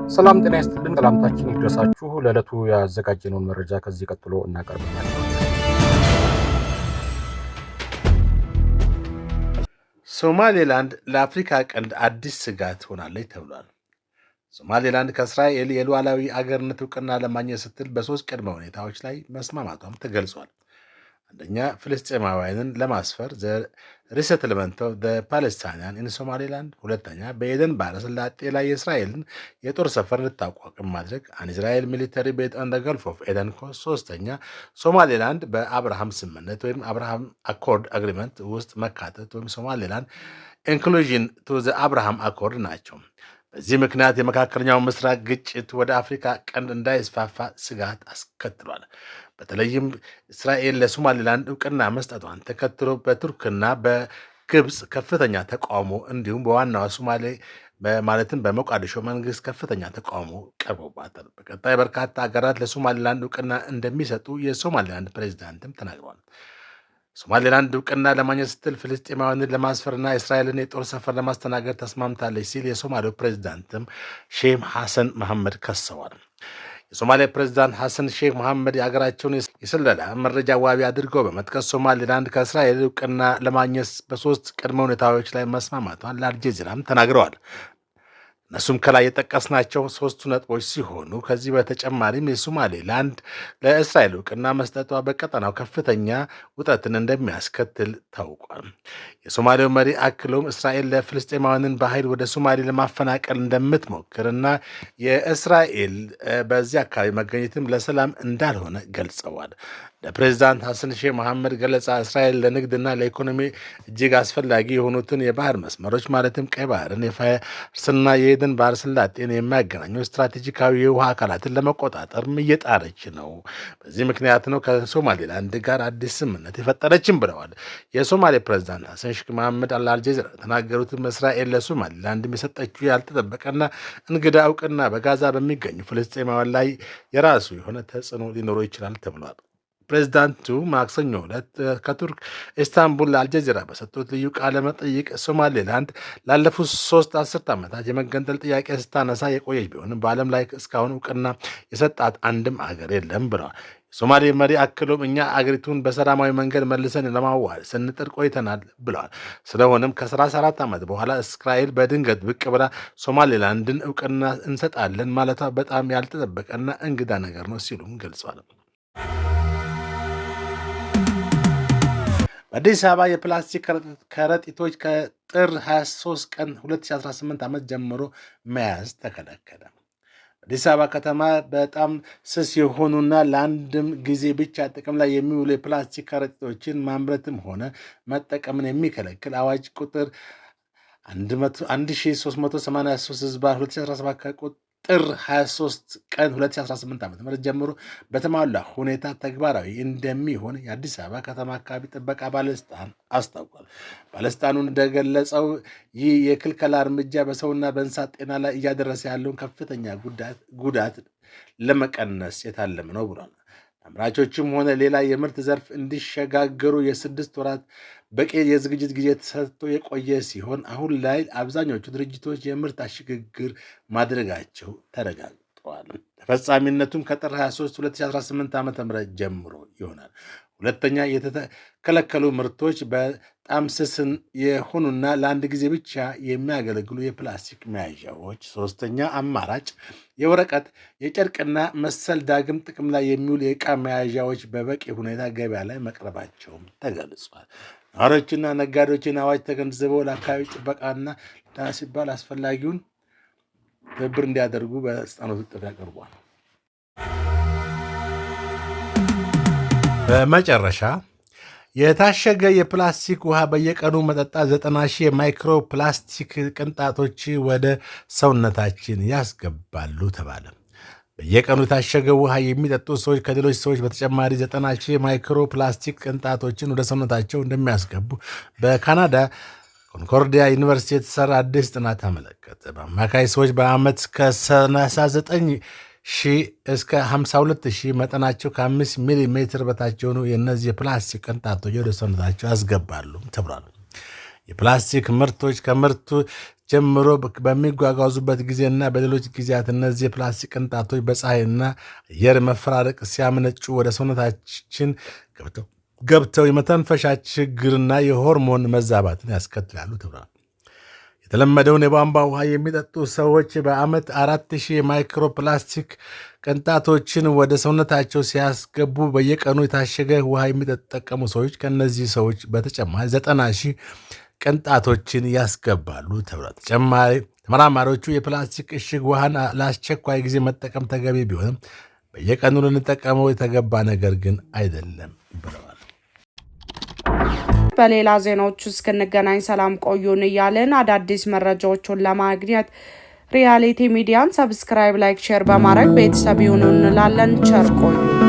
ሰላም ጤና ይስጥልን። ሰላምታችን ይድረሳችሁ። ለዕለቱ ያዘጋጀነውን መረጃ ከዚህ ቀጥሎ እናቀርብላችኋለን። ሶማሌላንድ ለአፍሪካ ቀንድ አዲስ ስጋት ሆናለች ተብሏል። ሶማሌላንድ ከእስራኤል የሉዓላዊ አገርነት እውቅና ለማግኘት ስትል በሶስት ቅድመ ሁኔታዎች ላይ መስማማቷም ተገልጿል። አንደኛ፣ ፍልስጤማውያንን ለማስፈር ሪሰትልመንት ኦፍ ፓለስታይናን ኢን ሶማሌላንድ። ሁለተኛ፣ በኤደን ባህረ ሰላጤ ላይ የእስራኤልን የጦር ሰፈር እንድታቋቁም ማድረግ አን እስራኤል ሚሊተሪ ቤዝ ኦን ገልፍ ኦፍ ኤደን ኮስት። ሶስተኛ፣ ሶማሌላንድ በአብርሃም ስምምነት ወይም አብርሃም አኮርድ አግሪመንት ውስጥ መካተት ወይም ሶማሌላንድ ኢንክሉዥን ቱ አብርሃም አኮርድ ናቸው። በዚህ ምክንያት የመካከለኛው ምስራቅ ግጭት ወደ አፍሪካ ቀንድ እንዳይስፋፋ ስጋት አስከትሏል። በተለይም እስራኤል ለሶማሌላንድ እውቅና መስጠቷን ተከትሎ በቱርክና በግብፅ ከፍተኛ ተቃውሞ እንዲሁም በዋናዋ ሶማሌ ማለትም በሞቃዲሾ መንግስት ከፍተኛ ተቃውሞ ቀርቦባታል። በቀጣይ በርካታ ሀገራት ለሶማሌላንድ እውቅና እንደሚሰጡ የሶማሌላንድ ፕሬዚዳንትም ተናግረዋል። ሶማሌላንድ እውቅና ለማግኘት ስትል ፍልስጤማውያንን ለማስፈርና እስራኤልን የጦር ሰፈር ለማስተናገድ ተስማምታለች ሲል የሶማሌው ፕሬዚዳንትም ሼህ ሐሰን መሐመድ ከሰዋል። የሶማሊያ ፕሬዚዳንት ሐሰን ሼህ መሐመድ የሀገራቸውን የስለላ መረጃ ዋቢ አድርገው በመጥቀስ ሶማሌላንድ ከእስራኤል እውቅና ለማግኘት በሶስት ቅድመ ሁኔታዎች ላይ መስማማቷን ለአልጀዚራም ተናግረዋል። እነሱም ከላይ የጠቀስናቸው ሶስቱ ነጥቦች ሲሆኑ ከዚህ በተጨማሪም የሶማሌላንድ ለእስራኤል እውቅና መስጠቷ በቀጠናው ከፍተኛ ውጥረትን እንደሚያስከትል ታውቋል። የሶማሌው መሪ አክሎም እስራኤል ለፍልስጤማውያንን በኃይል ወደ ሶማሌ ለማፈናቀል እንደምትሞክርና የእስራኤል በዚህ አካባቢ መገኘትም ለሰላም እንዳልሆነ ገልጸዋል። ለፕሬዚዳንት ሐሰን ሼህ መሐመድ ገለጻ እስራኤል ለንግድና ለኢኮኖሚ እጅግ አስፈላጊ የሆኑትን የባህር መስመሮች ማለትም ቀይ ባህርን፣ የፋርስና የኤደን ባህረ ሰላጤን የሚያገናኙ ስትራቴጂካዊ የውሃ አካላትን ለመቆጣጠርም እየጣረች ነው። በዚህ ምክንያት ነው ከሶማሌላንድ ጋር አዲስ ስምምነት የፈጠረችም ብለዋል። የሶማሌ ፕሬዚዳንት ሐሰን ሼህ መሐመድ ለአልጀዚራ ተናገሩትም እስራኤል ለሶማሌላንድ የሰጠችው ያልተጠበቀና እንግዳ እውቅና በጋዛ በሚገኙ ፍልስጤማውያን ላይ የራሱ የሆነ ተጽዕኖ ሊኖረው ይችላል ተብሏል። ፕሬዚዳንቱ ማክሰኞ ዕለት ከቱርክ ኢስታንቡል ለአልጀዚራ በሰጡት ልዩ ቃለ መጠይቅ ሶማሌላንድ ላለፉት 3 አስርት ዓመታት የመገንጠል ጥያቄ ስታነሳ የቆየች ቢሆንም በዓለም ላይ እስካሁን እውቅና የሰጣት አንድም አገር የለም ብለዋል። የሶማሌ መሪ አክሎም እኛ አገሪቱን በሰላማዊ መንገድ መልሰን ለማዋሃድ ስንጥር ቆይተናል ብለዋል። ስለሆነም ከ34 ዓመት በኋላ እስራኤል በድንገት ብቅ ብላ ሶማሌላንድን እውቅና እንሰጣለን ማለቷ በጣም ያልተጠበቀና እንግዳ ነገር ነው ሲሉም ገልጿል። በአዲስ አበባ የፕላስቲክ ከረጢቶች ከጥር 23 ቀን 2018 ዓመት ጀምሮ መያዝ ተከለከለ። አዲስ አበባ ከተማ በጣም ስስ የሆኑና ለአንድም ጊዜ ብቻ ጥቅም ላይ የሚውሉ የፕላስቲክ ከረጢቶችን ማምረትም ሆነ መጠቀምን የሚከለክል አዋጅ ቁጥር 1383/2017 ጥር 23 ቀን 2018 ዓ.ም ጀምሮ በተሟላ ሁኔታ ተግባራዊ እንደሚሆን የአዲስ አበባ ከተማ አካባቢ ጥበቃ ባለስልጣን አስታውቋል። ባለስልጣኑ እንደገለጸው ይህ የክልከላ እርምጃ በሰውና በእንስሳት ጤና ላይ እያደረሰ ያለውን ከፍተኛ ጉዳት ለመቀነስ የታለመ ነው ብሏል። አምራቾችም ሆነ ሌላ የምርት ዘርፍ እንዲሸጋገሩ የ6 ወራት በቂ የዝግጅት ጊዜ ተሰጥቶ የቆየ ሲሆን አሁን ላይ አብዛኞቹ ድርጅቶች የምርት ሽግግር ማድረጋቸው ተረጋግጧል። ተፈጻሚነቱም ከጥር 23 2018 ዓ.ም ጀምሮ ይሆናል። ሁለተኛ፣ የተከለከሉ ምርቶች በጣም ስስ የሆኑና ለአንድ ጊዜ ብቻ የሚያገለግሉ የፕላስቲክ መያዣዎች። ሶስተኛ አማራጭ የወረቀት የጨርቅና መሰል ዳግም ጥቅም ላይ የሚውሉ የዕቃ መያዣዎች በበቂ ሁኔታ ገበያ ላይ መቅረባቸውም ተገልጿል። ነዋሪዎችና ነጋዴዎችን አዋጅ ተገንዝበው ለአካባቢ ጥበቃና ለጤና ሲባል አስፈላጊውን ትብብር እንዲያደርጉ በስልጣኖች ጥሪ አቅርቧል። በመጨረሻ የታሸገ የፕላስቲክ ውሃ በየቀኑ መጠጣት 90,000 የማይክሮ ፕላስቲክ ቅንጣቶች ወደ ሰውነታችን ያስገባሉ ተባለ። በየቀኑ የታሸገ ውሃ የሚጠጡ ሰዎች ከሌሎች ሰዎች በተጨማሪ 90,000 የማይክሮ ፕላስቲክ ቅንጣቶችን ወደ ሰውነታቸው እንደሚያስገቡ በካናዳ ኮንኮርዲያ ዩኒቨርሲቲ የተሰራ አዲስ ጥናት አመለከተ። በአማካይ ሰዎች በዓመት ከ39,000 እስከ 52,000 መጠናቸው ከ5 ሚሊ ሜትር በታች የሆኑ የእነዚህ የፕላስቲክ ቅንጣቶች ወደ ሰውነታቸው ያስገባሉ ተብሏል። የፕላስቲክ ምርቶች ከምርቱ ጀምሮ በሚጓጓዙበት ጊዜና በሌሎች ጊዜያት እነዚህ የፕላስቲክ ቅንጣቶች በፀሐይና አየር መፈራረቅ ሲያመነጩ ወደ ሰውነታችን ገብተው የመተንፈሻ ችግርና የሆርሞን መዛባትን ያስከትላሉ ተብሏል። የተለመደውን የቧንቧ ውሃ የሚጠጡ ሰዎች በዓመት 4000 የማይክሮፕላስቲክ ቅንጣቶችን ወደ ሰውነታቸው ሲያስገቡ በየቀኑ የታሸገ ውሃ የሚጠቀሙ ሰዎች ከነዚህ ሰዎች በተጨማሪ 90,000 ቅንጣቶችን ያስገባሉ ተብሏል። ተመራማሪዎቹ የፕላስቲክ እሽግ ውሃን ለአስቸኳይ ጊዜ መጠቀም ተገቢ ቢሆንም በየቀኑ ልንጠቀመው የተገባ ነገር ግን አይደለም ብለዋል። በሌላ ዜናዎች እስክንገናኝ ሰላም ቆዩን እያልን አዳዲስ መረጃዎችን ለማግኘት ሪያሊቲ ሚዲያን ሰብስክራይብ፣ ላይክ፣ ሼር በማድረግ ቤተሰብ ይሁኑ እንላለን። ቸር ቆዩ።